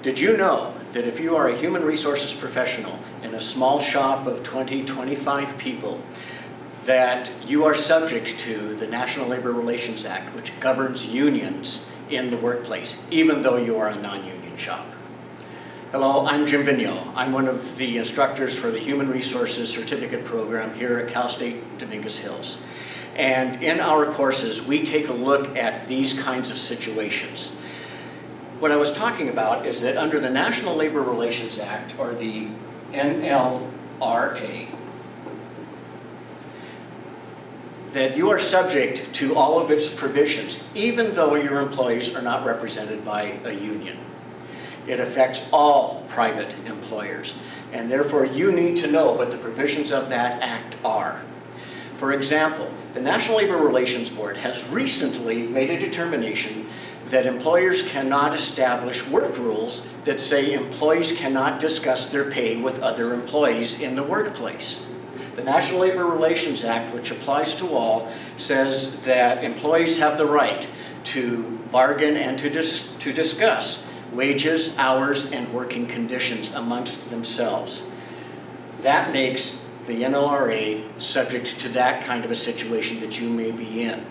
Did you know that if you are a human resources professional in a small shop of 20, 25 people, that you are subject to the National Labor Relations Act, which governs unions in the workplace, even though you are a non-union shop? Hello, I'm Jim Vigneau. I'm one of the instructors for the Human Resources Certificate Program here at Cal State Dominguez Hills. And in our courses, we take a look at these kinds of situations. What I was talking about is that under the National Labor Relations Act, or the NLRA, that you are subject to all of its provisions, even though your employees are not represented by a union. It affects all private employers, and therefore you need to know what the provisions of that act are. For example, the National Labor Relations Board has recently made a determination that employers cannot establish work rules that say employees cannot discuss their pay with other employees in the workplace. The National Labor Relations Act, which applies to all, says that employees have the right to bargain and to discuss wages, hours, and working conditions amongst themselves. That makes the NLRA subject to that kind of a situation that you may be in.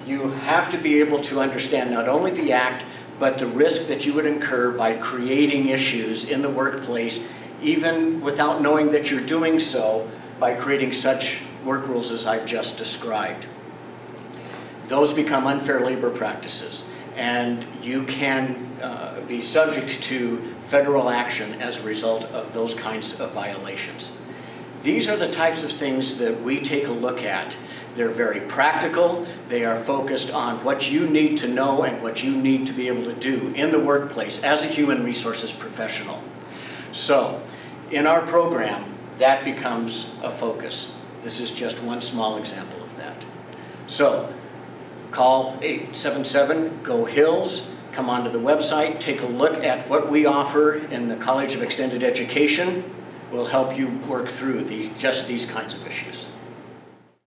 You have to be able to understand not only the act, but the risk that you would incur by creating issues in the workplace, even without knowing that you're doing so, by creating such work rules as I've just described. Those become unfair labor practices, and you can be subject to federal action as a result of those kinds of violations. These are the types of things that we take a look at. They're very practical. They are focused on what you need to know and what you need to be able to do in the workplace as a human resources professional. So, in our program, that becomes a focus. This is just one small example of that. So, call 877-GO-HILLS, come onto the website, take a look at what we offer in the College of Extended Education. We'll help you work through just these kinds of issues.